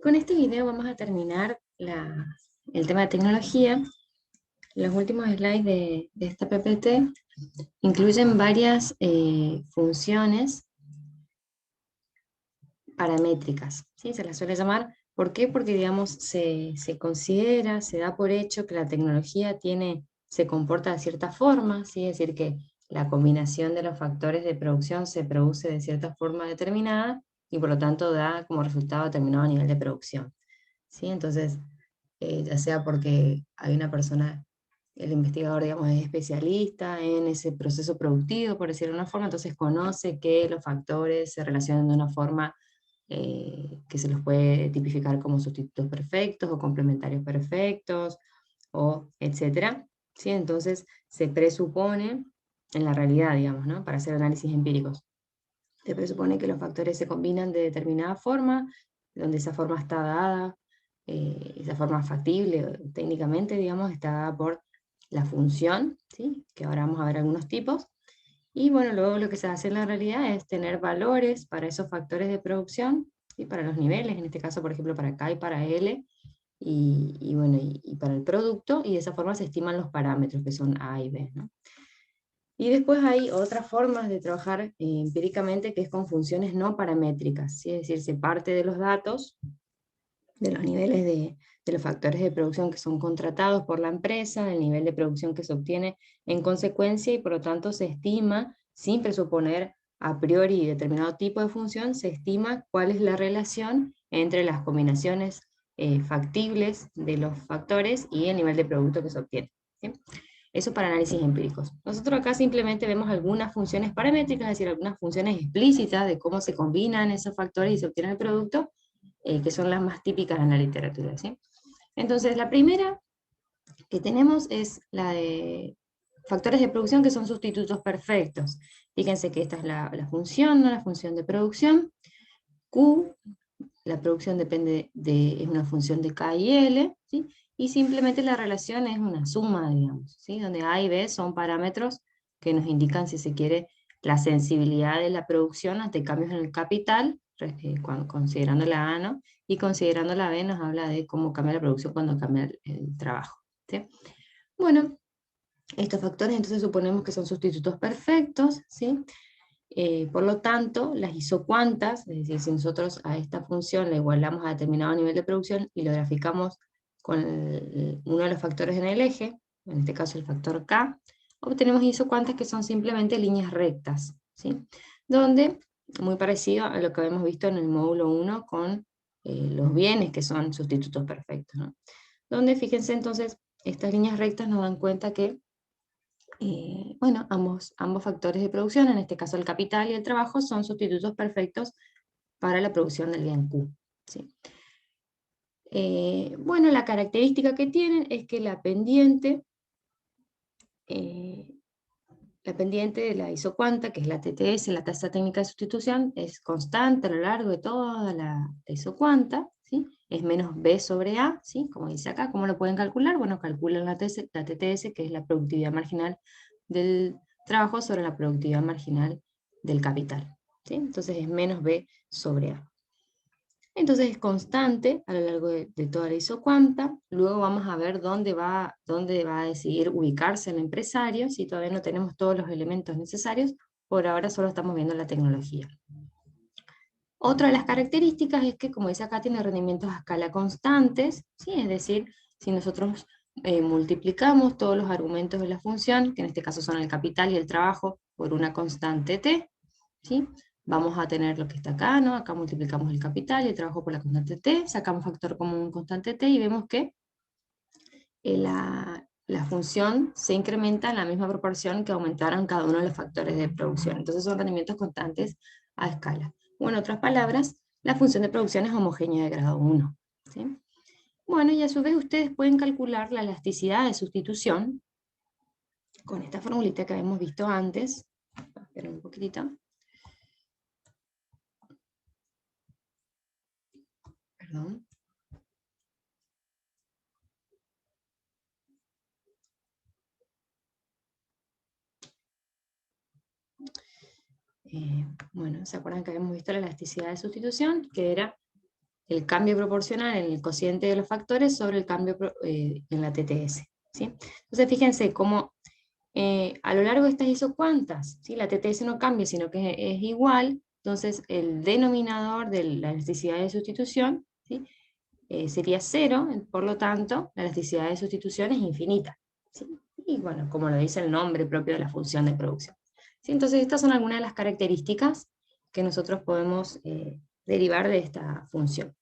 Con este video vamos a terminar el tema de tecnología. Los últimos slides de esta PPT incluyen varias funciones paramétricas, ¿sí? Se las suele llamar. ¿Por qué? Porque, digamos, se considera, se da por hecho que la tecnología se comporta de cierta forma, ¿sí? Es decir, que la combinación de los factores de producción se produce de cierta forma determinada y por lo tanto da como resultado determinado nivel de producción, ¿sí? Entonces, ya sea porque hay una persona, el investigador, digamos, es especialista en ese proceso productivo, por decirlo de una forma, entonces conoce que los factores se relacionan de una forma que se los puede tipificar como sustitutos perfectos o complementarios perfectos, o etcétera, ¿sí? Entonces se presupone, en la realidad, digamos, ¿no? Para hacer análisis empíricos, se presupone que los factores se combinan de determinada forma, donde esa forma está dada, esa forma factible técnicamente, digamos, está dada por la función, ¿sí? Que ahora vamos a ver algunos tipos. Y bueno, luego lo que se hace en la realidad es tener valores para esos factores de producción, y para los niveles, en este caso, por ejemplo, para K y para L, y bueno, y para el producto, y de esa forma se estiman los parámetros que son A y B, ¿no? Y después hay otras formas de trabajar empíricamente, que es con funciones no paramétricas, ¿sí? Es decir, se parte de los datos, de los niveles de los factores de producción que son contratados por la empresa, del nivel de producción que se obtiene en consecuencia, y por lo tanto se estima, sin presuponer a priori determinado tipo de función, se estima cuál es la relación entre las combinaciones factibles de los factores y el nivel de producto que se obtiene, ¿sí? Eso para análisis empíricos. Nosotros acá simplemente vemos algunas funciones paramétricas, es decir, algunas funciones explícitas de cómo se combinan esos factores y se obtiene el producto, que son las más típicas en la literatura, ¿sí? Entonces, la primera que tenemos es la de factores de producción que son sustitutos perfectos. Fíjense que esta es la función, ¿no? La función de producción. Q, la producción es una función de K y L, ¿sí? Y simplemente la relación es una suma, digamos, ¿sí? Donde A y B son parámetros que nos indican, si se quiere, la sensibilidad de la producción ante cambios en el capital, considerando la A, ¿no? Y considerando la B nos habla de cómo cambia la producción cuando cambia el trabajo, ¿sí? Bueno, estos factores entonces suponemos que son sustitutos perfectos, ¿sí? Por lo tanto, las isocuantas, es decir, si nosotros a esta función la igualamos a determinado nivel de producción y lo graficamos con uno de los factores en el eje, en este caso el factor K, obtenemos isocuantas que son simplemente líneas rectas, ¿sí? Donde, muy parecido a lo que habíamos visto en el módulo 1 con los bienes que son sustitutos perfectos, ¿no? Donde, fíjense entonces, estas líneas rectas nos dan cuenta que bueno, ambos factores de producción, en este caso el capital y el trabajo, son sustitutos perfectos para la producción del bien Q, ¿sí? Bueno, la característica que tienen es que eh, la pendiente de la isocuanta, que es la TTS, la tasa técnica de sustitución, es constante a lo largo de toda la isocuanta, ¿sí? Es menos B sobre A, ¿sí? Como dice acá. ¿Cómo lo pueden calcular? Bueno, calculan la TTS, que es la productividad marginal del trabajo sobre la productividad marginal del capital, ¿sí? Entonces es menos B sobre A. Entonces es constante a lo largo de toda la isocuanta. Luego vamos a ver dónde va a decidir ubicarse el empresario, si todavía no tenemos todos los elementos necesarios. Por ahora solo estamos viendo la tecnología. Otra de las características es que, como dice acá, tiene rendimientos a escala constantes, ¿sí? Es decir, si nosotros multiplicamos todos los argumentos de la función, que en este caso son el capital y el trabajo, por una constante t, ¿sí? Vamos a tener lo que está acá, ¿no? Acá multiplicamos el capital y el trabajo por la constante t, sacamos factor común constante t y vemos que la función se incrementa en la misma proporción que aumentaron cada uno de los factores de producción. Entonces son rendimientos constantes a escala. O en otras palabras, la función de producción es homogénea de grado 1, ¿sí? Bueno, y a su vez ustedes pueden calcular la elasticidad de sustitución con esta formulita que habíamos visto antes. Esperen un poquitito. Perdón. Bueno, ¿se acuerdan que habíamos visto la elasticidad de sustitución? Que era el cambio proporcional en el cociente de los factores sobre el cambio en la TTS, ¿sí? Entonces fíjense cómo a lo largo de estas isocuantas, ¿sí? La TTS no cambia, sino que es igual, entonces el denominador de la elasticidad de sustitución, ¿sí? Sería 0, por lo tanto, la elasticidad de sustitución es infinita, ¿sí? Y bueno, como lo dice el nombre propio de la función de producción. ¿Sí? Entonces estas son algunas de las características que nosotros podemos derivar de esta función.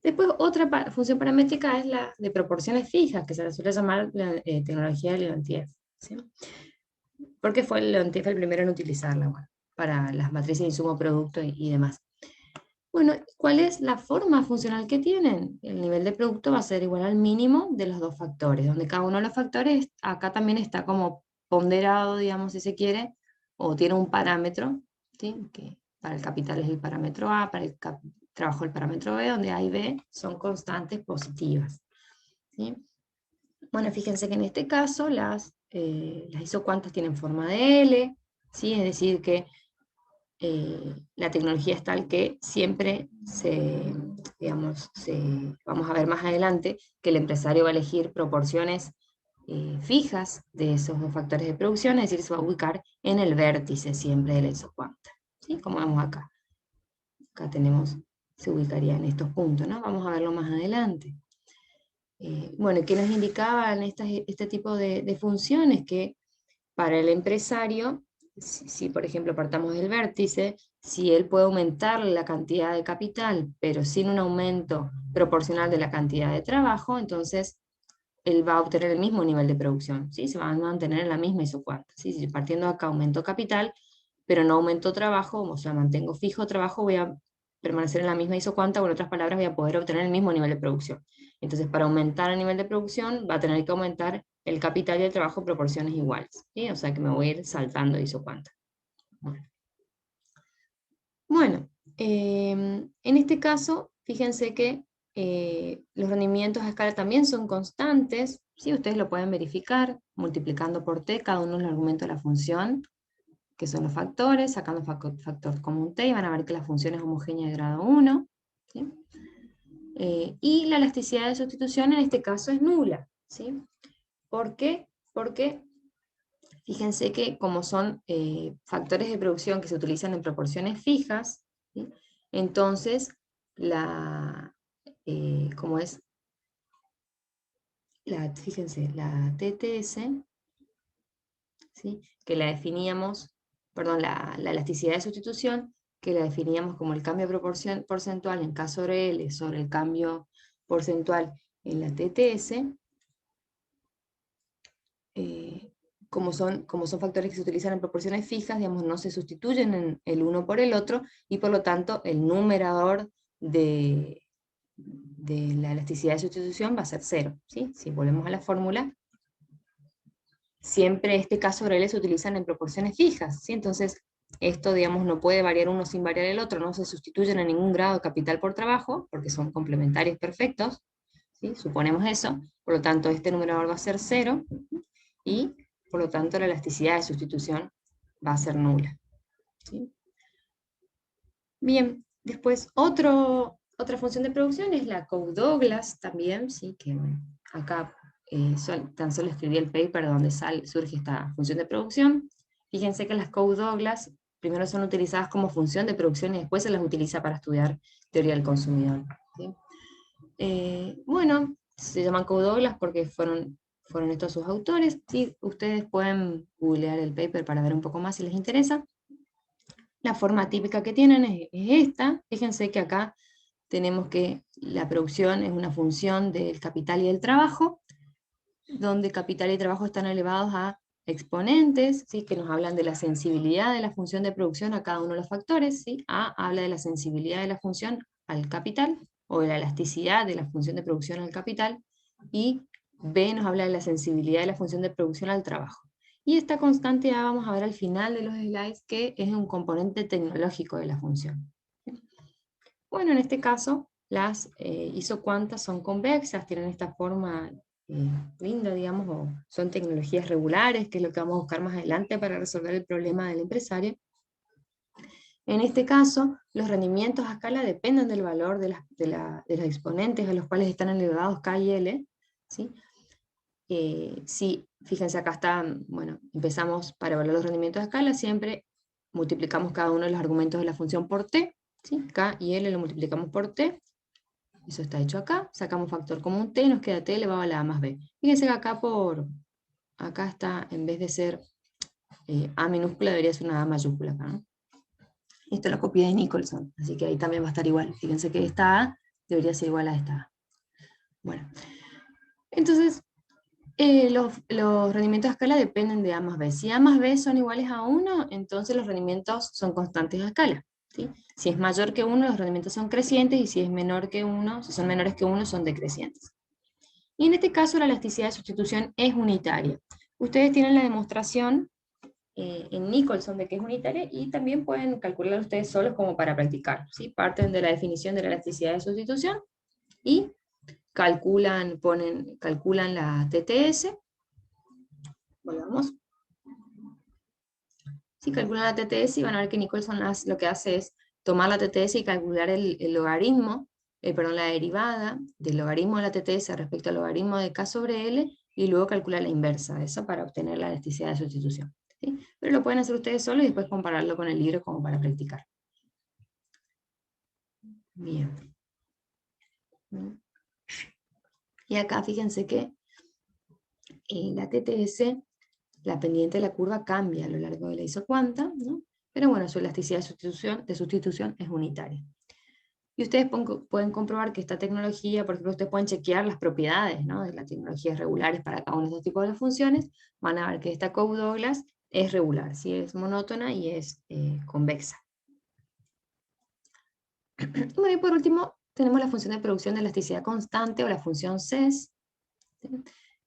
Después otra función paramétrica es la de proporciones fijas, que se la suele llamar la tecnología de Leontief, ¿sí? Porque fue Leontief el primero en utilizarla, bueno, para las matrices de insumo-producto y demás. Bueno, ¿cuál es la forma funcional que tienen? El nivel de producto va a ser igual al mínimo de los dos factores, donde cada uno de los factores acá también está como ponderado, digamos, si se quiere, o tiene un parámetro, ¿sí? Que para el capital es el parámetro A, para el trabajo el parámetro B, donde A y B son constantes positivas, ¿sí? Bueno, fíjense que en este caso las isocuantas tienen forma de L, ¿sí? Es decir que la tecnología es tal que siempre vamos a ver más adelante, que el empresario va a elegir proporciones fijas de esos dos factores de producción, es decir, se va a ubicar en el vértice siempre de la isocuanta, ¿sí? Como vemos acá. Acá tenemos, se ubicaría en estos puntos, ¿no? Vamos a verlo más adelante. Bueno, ¿qué nos indicaban este tipo de funciones? Que para el empresario, si por ejemplo partamos del vértice, si él puede aumentar la cantidad de capital, pero sin un aumento proporcional de la cantidad de trabajo, entonces él va a obtener el mismo nivel de producción, ¿sí? Se va a mantener en la misma isocuanta, ¿sí? Si partiendo de acá aumento capital, pero no aumento trabajo, o sea, mantengo fijo trabajo, voy a permanecer en la misma isocuanta, o en otras palabras, voy a poder obtener el mismo nivel de producción. Entonces, para aumentar el nivel de producción, va a tener que aumentar el capital y el trabajo en proporciones iguales, ¿sí? O sea que me voy a ir saltando de isocuanta. Bueno, en este caso, fíjense que los rendimientos a escala también son constantes, ¿sí? Ustedes lo pueden verificar multiplicando por t cada uno de los argumentos de la función, que son los factores, sacando factor común t, y van a ver que la función es homogénea de grado 1, ¿sí? Y la elasticidad de sustitución en este caso es nula, ¿sí? ¿Por qué? Porque fíjense que como son factores de producción que se utilizan en proporciones fijas, ¿sí? Entonces, como es, fíjense, la TTS, ¿sí? Que la definíamos, perdón, la elasticidad de sustitución, que la definíamos como el cambio porcentual en K sobre L sobre el cambio porcentual en la TTS, como son factores que se utilizan en proporciones fijas, digamos, no se sustituyen el uno por el otro, y por lo tanto el numerador de la elasticidad de sustitución va a ser 0, ¿sí? Si volvemos a la fórmula, siempre este K sobre L se utilizan en proporciones fijas, ¿sí? Entonces, esto, digamos, no puede variar uno sin variar el otro, no se sustituyen en ningún grado capital por trabajo, porque son complementarios perfectos, ¿sí? Suponemos eso, por lo tanto, este numerador va a ser 0, y por lo tanto la elasticidad de sustitución va a ser nula, ¿sí? Bien, después otra función de producción es la Coe-Douglas también, ¿sí? Que acá tan solo escribí el paper donde surge esta función de producción. Fíjense que las Coe-Douglas primero son utilizadas como función de producción y después se las utiliza para estudiar teoría del consumidor, ¿sí? Bueno, se llaman Coe-Douglas porque fueron estos sus autores, ¿sí? Ustedes pueden googlear el paper para ver un poco más si les interesa. La forma típica que tienen es esta. Fíjense que acá tenemos que la producción es una función del capital y del trabajo, donde capital y trabajo están elevados a exponentes, ¿sí? Que nos hablan de la sensibilidad de la función de producción a cada uno de los factores, ¿sí? A habla de la sensibilidad de la función al capital, o de la elasticidad de la función de producción al capital, y B nos habla de la sensibilidad de la función de producción al trabajo. Y esta constante A vamos a ver al final de los slides que es un componente tecnológico de la función. Bueno, en este caso, las isocuantas son convexas, tienen esta forma linda, digamos, o son tecnologías regulares, que es lo que vamos a buscar más adelante para resolver el problema del empresario. En este caso, los rendimientos a escala dependen del valor de los exponentes a los cuales están elevados K y L, ¿sí? Sí, fíjense acá está, bueno, empezamos para evaluar los rendimientos a escala, siempre multiplicamos cada uno de los argumentos de la función por t, ¿sí? K y L lo multiplicamos por t, eso está hecho acá, sacamos factor común t y nos queda t elevado a la a más b. Fíjense que acá está, en vez de ser a minúscula, debería ser una a mayúscula acá, ¿no? Esto lo copié de Nicholson, así que ahí también va a estar igual. Fíjense que esta a debería ser igual a esta a. Bueno, entonces, los rendimientos a escala dependen de A más B. Si A más B son iguales a 1, entonces los rendimientos son constantes a escala, ¿sí? Si es mayor que 1, los rendimientos son crecientes, y si es menor que 1, si son menores que 1, son decrecientes. Y en este caso la elasticidad de sustitución es unitaria. Ustedes tienen la demostración en Nicholson de que es unitaria, y también pueden calcular ustedes solos como para practicar, ¿sí? Parten de la definición de la elasticidad de sustitución y calculan la TTS. Volvamos. Si calculan la TTS y van a ver que Nicholson lo que hace es tomar la TTS y calcular el logaritmo, la derivada del logaritmo de la TTS respecto al logaritmo de K sobre L, y luego calcular la inversa de eso para obtener la elasticidad de sustitución, ¿sí? Pero lo pueden hacer ustedes solos y después compararlo con el libro como para practicar. Bien. Y acá fíjense que la TTS, la pendiente de la curva, cambia a lo largo de la isocuanta, ¿no? Pero bueno, su elasticidad de sustitución es unitaria. Y ustedes pueden comprobar que esta tecnología, por ejemplo, ustedes pueden chequear las propiedades, ¿no?, de las tecnologías regulares para cada uno de estos tipos de funciones. Van a ver que esta Coe-Douglas es regular, ¿sí? Es monótona y es convexa. Bueno, y por último, tenemos la función de producción de elasticidad constante, o la función CES, ¿sí?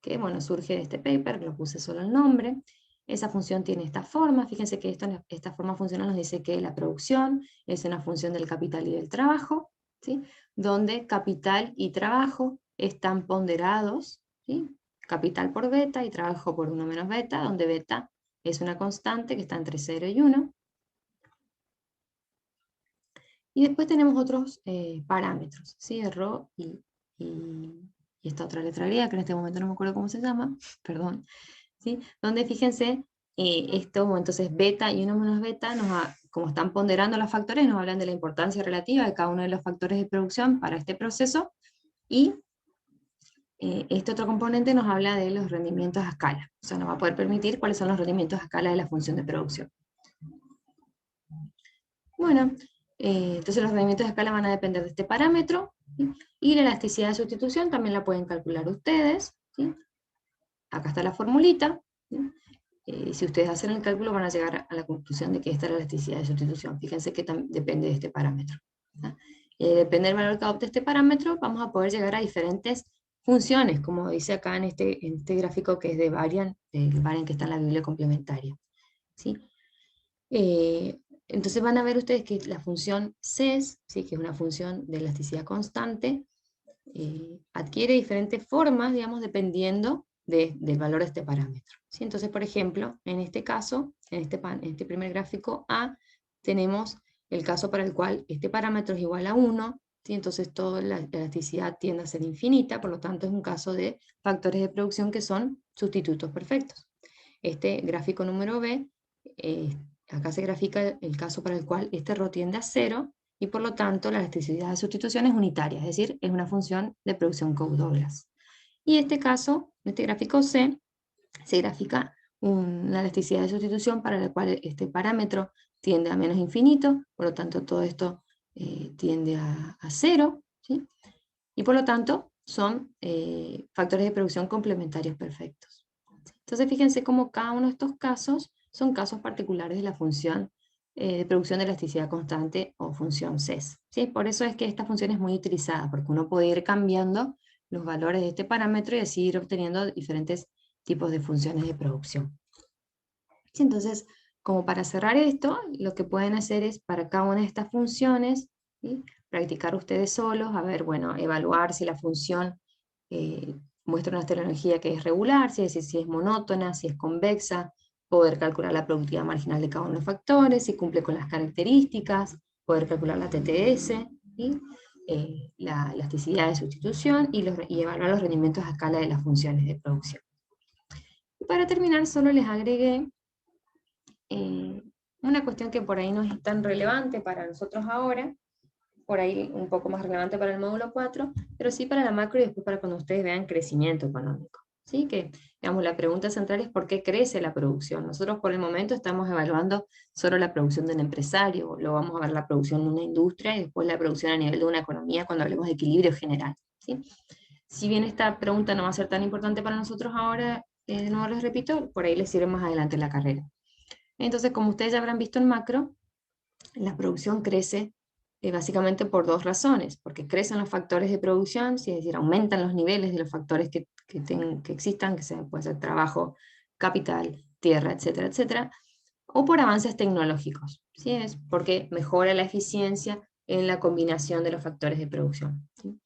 Que bueno, surge de este paper, lo puse solo el nombre. Esa función tiene esta forma. Fíjense que esta forma funcional nos dice que la producción es una función del capital y del trabajo, ¿sí? Donde capital y trabajo están ponderados, ¿sí? Capital por beta y trabajo por 1 menos beta, donde beta es una constante que está entre 0 y 1. Y después tenemos otros parámetros, ¿sí? Rho y esta otra letra griega, que en este momento no me acuerdo cómo se llama, perdón, ¿sí? Donde fíjense, esto, entonces beta y 1 menos beta, como están ponderando los factores, nos hablan de la importancia relativa de cada uno de los factores de producción para este proceso, y este otro componente nos habla de los rendimientos a escala, o sea, nos va a poder permitir cuáles son los rendimientos a escala de la función de producción. Bueno, entonces los rendimientos de escala van a depender de este parámetro, ¿sí? Y la elasticidad de sustitución también la pueden calcular ustedes, ¿sí? Acá está la formulita, ¿sí? Si ustedes hacen el cálculo van a llegar a la conclusión de que esta es la elasticidad de sustitución. Fíjense que depende de este parámetro, ¿sí? Depende del valor que adopte este parámetro, vamos a poder llegar a diferentes funciones, como dice acá en este gráfico, que es de variant que está en la Biblia complementaria, ¿sí? Entonces van a ver ustedes que la función CES, ¿sí?, que es una función de elasticidad constante, adquiere diferentes formas, digamos, dependiendo del valor de este parámetro, ¿sí? Entonces, por ejemplo, en este caso, en este primer gráfico A, tenemos el caso para el cual este parámetro es igual a 1, ¿sí? Entonces toda la elasticidad tiende a ser infinita, por lo tanto es un caso de factores de producción que son sustitutos perfectos. Este gráfico número B, acá se grafica el caso para el cual este Rho tiende a 0, y por lo tanto la elasticidad de sustitución es unitaria, es decir, es una función de producción Coe-Douglas. Y en este caso, en este gráfico C, se grafica una elasticidad de sustitución para la cual este parámetro tiende a menos infinito, por lo tanto todo esto tiende a 0, ¿sí? Y por lo tanto son factores de producción complementarios perfectos. Entonces fíjense cómo cada uno de estos casos son casos particulares de la función de producción de elasticidad constante, o función CES, ¿sí? Por eso es que esta función es muy utilizada, porque uno puede ir cambiando los valores de este parámetro y así ir obteniendo diferentes tipos de funciones de producción. ¿Sí? Entonces, como para cerrar esto, lo que pueden hacer es, para cada una de estas funciones, ¿sí?, practicar ustedes solos, a ver, bueno, evaluar si la función muestra una estereología que es regular, es decir, si es monótona, si es convexa, poder calcular la productividad marginal de cada uno de los factores, si cumple con las características, poder calcular la TTS, ¿sí? La elasticidad de sustitución y evaluar los rendimientos a escala de las funciones de producción. Y para terminar, solo les agregué una cuestión que por ahí no es tan relevante para nosotros ahora, por ahí un poco más relevante para el módulo 4, pero sí para la macro y después para cuando ustedes vean crecimiento económico. ¿Sí? Que, digamos, la pregunta central es ¿por qué crece la producción? Nosotros por el momento estamos evaluando solo la producción de un empresario, luego vamos a ver la producción de una industria y después la producción a nivel de una economía cuando hablemos de equilibrio general. ¿Sí? Si bien esta pregunta no va a ser tan importante para nosotros ahora, de nuevo les repito, por ahí les sirve más adelante en la carrera. Entonces, como ustedes ya habrán visto en macro, la producción crece básicamente por dos razones, porque crecen los factores de producción, es decir, aumentan los niveles de los factores que existan, puede ser trabajo, capital, tierra, etcétera, etcétera, o por avances tecnológicos, ¿sí? Es porque mejora la eficiencia en la combinación de los factores de producción, ¿sí?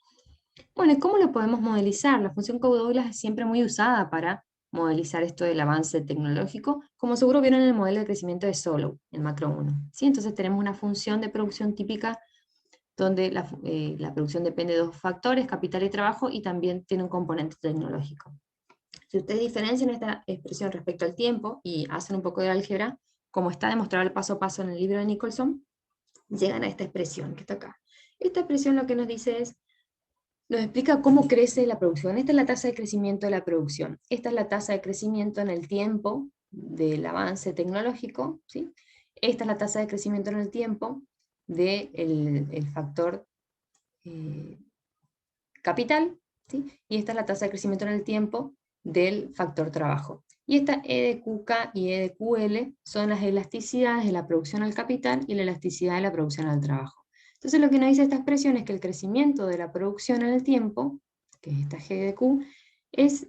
Bueno, ¿y cómo lo podemos modelizar? La función Coe-Douglas es siempre muy usada para modelizar esto del avance tecnológico, como seguro vieron en el modelo de crecimiento de Solow, en macro 1. ¿Sí? Entonces tenemos una función de producción típica donde la producción depende de dos factores, capital y trabajo, y también tiene un componente tecnológico. Si ustedes diferencian esta expresión respecto al tiempo y hacen un poco de álgebra, como está demostrado el paso a paso en el libro de Nicholson, llegan a esta expresión que está acá. Esta expresión lo que nos dice es, nos explica cómo crece la producción. Esta es la tasa de crecimiento de la producción. Esta es la tasa de crecimiento en el tiempo del avance tecnológico, ¿sí? Esta es la tasa de crecimiento en el tiempo del factor capital, ¿sí? Y esta es la tasa de crecimiento en el tiempo del factor trabajo. Y esta E de QK y E de QL son las elasticidades de la producción al capital y la elasticidad de la producción al trabajo. Entonces lo que nos dice esta expresión es que el crecimiento de la producción en el tiempo, que es esta G de Q, es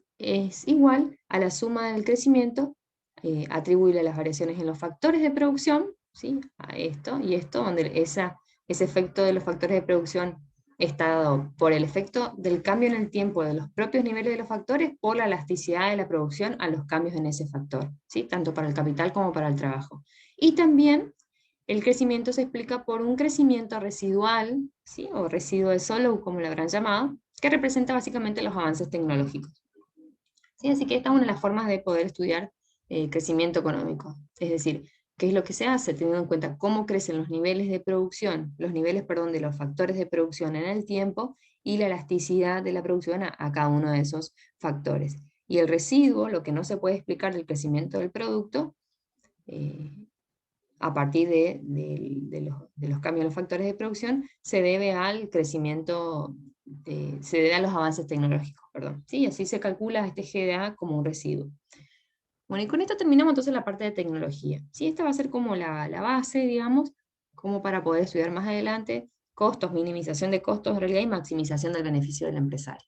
igual a la suma del crecimiento atribuible a las variaciones en los factores de producción, ¿sí? A esto y esto, donde ese efecto de los factores de producción está dado por el efecto del cambio en el tiempo de los propios niveles de los factores por la elasticidad de la producción a los cambios en ese factor, ¿sí? Tanto para el capital como para el trabajo. Y también el crecimiento se explica por un crecimiento residual, ¿sí? O residuo de Solow, como lo habrán llamado, que representa básicamente los avances tecnológicos. ¿Sí? Así que esta es una de las formas de poder estudiar crecimiento económico. Es decir, ¿qué es lo que se hace? Teniendo en cuenta cómo crecen los niveles de producción, de los factores de producción en el tiempo y la elasticidad de la producción a cada uno de esos factores. Y el residuo, lo que no se puede explicar del crecimiento del producto, a partir de los cambios en los factores de producción, se debe al crecimiento, se debe a los avances tecnológicos, perdón. ¿Sí? Así se calcula este GDA como un residuo. Bueno, y con esto terminamos entonces la parte de tecnología. ¿Sí? Esta va a ser como la base, digamos, como para poder estudiar más adelante costos, minimización de costos en realidad y maximización del beneficio del empresario.